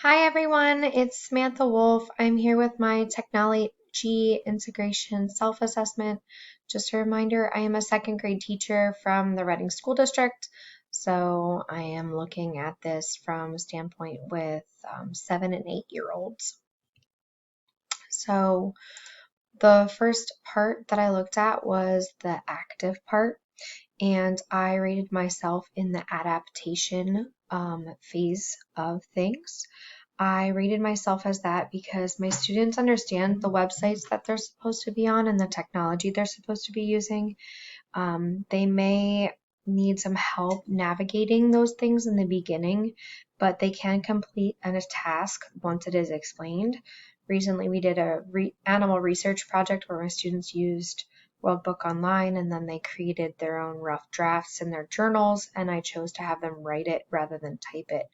Hi everyone, it's Samantha Wolf. I'm here with my technology integration self-assessment. Just a reminder, I am a second grade teacher from the Reading School District, so I am looking at this from a standpoint with 7 and 8-year-olds. So the first part that I looked at was the active part, and I rated myself in the adaptation phase of things. I rated myself as that because my students understand the websites that they're supposed to be on and the technology they're supposed to be using. They may need some help navigating those things in the beginning, but they can complete a task once it is explained. Recently, we did a animal research project where my students used World Book Online and then they created their own rough drafts in their journals, and I chose to have them write it rather than type it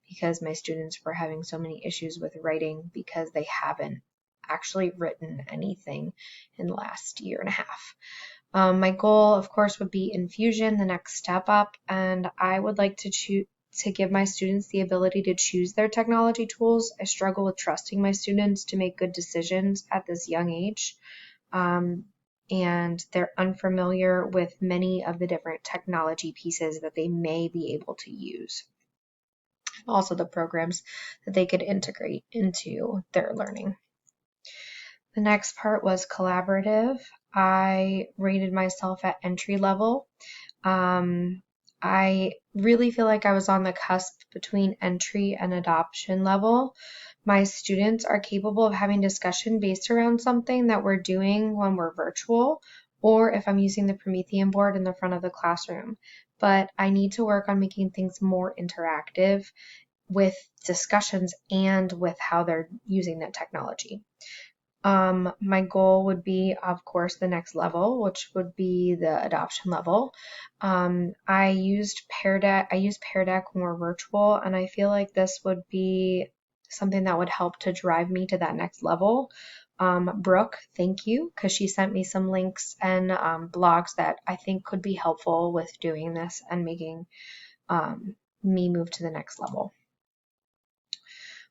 because my students were having so many issues with writing because they haven't actually written anything in the last year and a half. My goal, of course, would be infusion, the next step up, and I would like to give my students the ability to choose their technology tools. I struggle with trusting my students to make good decisions at this young age, and they're unfamiliar with many of the different technology pieces that they may be able to use. Also, the programs that they could integrate into their learning. The next part was collaborative. I rated myself at entry level. I really feel like I was on the cusp between entry and adoption level. My students are capable of having discussion based around something that we're doing when we're virtual, or if I'm using the Promethean board in the front of the classroom. But I need to work on making things more interactive with discussions and with how they're using that technology. My goal would be, of course, the next level, which would be the adoption level. I used Pear Deck when we're virtual, and I feel like this would be something that would help to drive me to that next level. Brooke, thank you, because she sent me some links and blogs that I think could be helpful with doing this and making me move to the next level.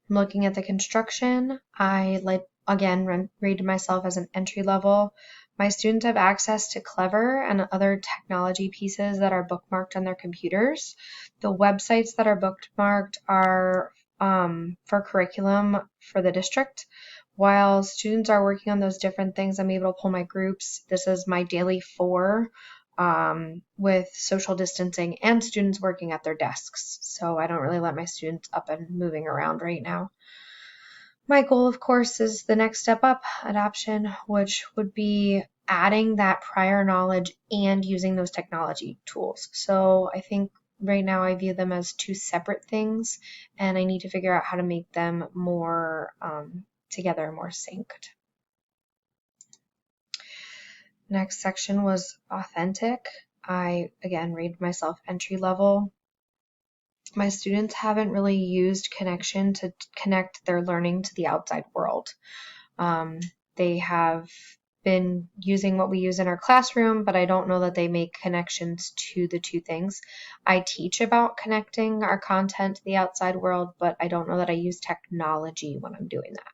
I'm looking at the construction. I again rated myself as an entry level. My students have access to Clever and other technology pieces that are bookmarked on their computers. The websites that are bookmarked are for curriculum for the district. While students are working on those different things, I'm able to pull my groups. This is my daily 4 with social distancing and students working at their desks. So I don't really let my students up and moving around right now. My goal, of course, is the next step up, adoption, which would be adding that prior knowledge and using those technology tools. So I think right now I view them as two separate things, and I need to figure out how to make them more together, more synced. Next section was authentic. I, again, rated myself entry level. My students haven't really used connection to connect their learning to the outside world. They have been using what we use in our classroom, but I don't know that they make connections to the two things. I teach about connecting our content to the outside world, but I don't know that I use technology when I'm doing that.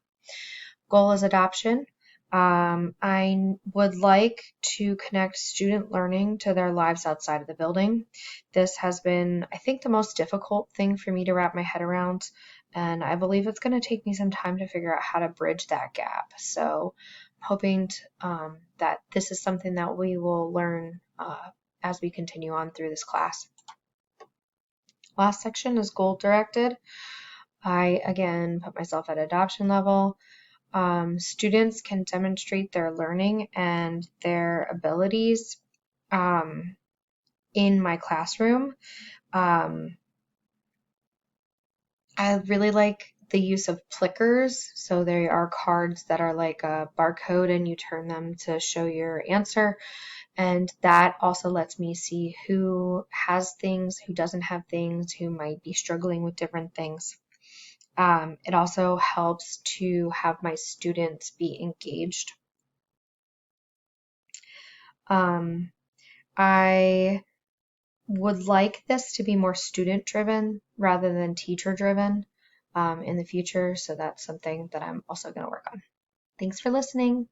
Goal is adoption. I would like to connect student learning to their lives outside of the building. This has been, I think, the most difficult thing for me to wrap my head around, and I believe it's going to take me some time to figure out how to bridge that gap. So I'm hoping that this is something that we will learn as we continue on through this class. Last section is goal directed. I, again, put myself at adoption level. Students can demonstrate their learning and their abilities in my classroom. I really like the use of plickers. So they are cards that are like a barcode and you turn them to show your answer. And that also lets me see who has things, who doesn't have things, who might be struggling with different things. It also helps to have my students be engaged. I would like this to be more student driven rather than teacher driven. in the future. So that's something that I'm also going to work on. Thanks for listening.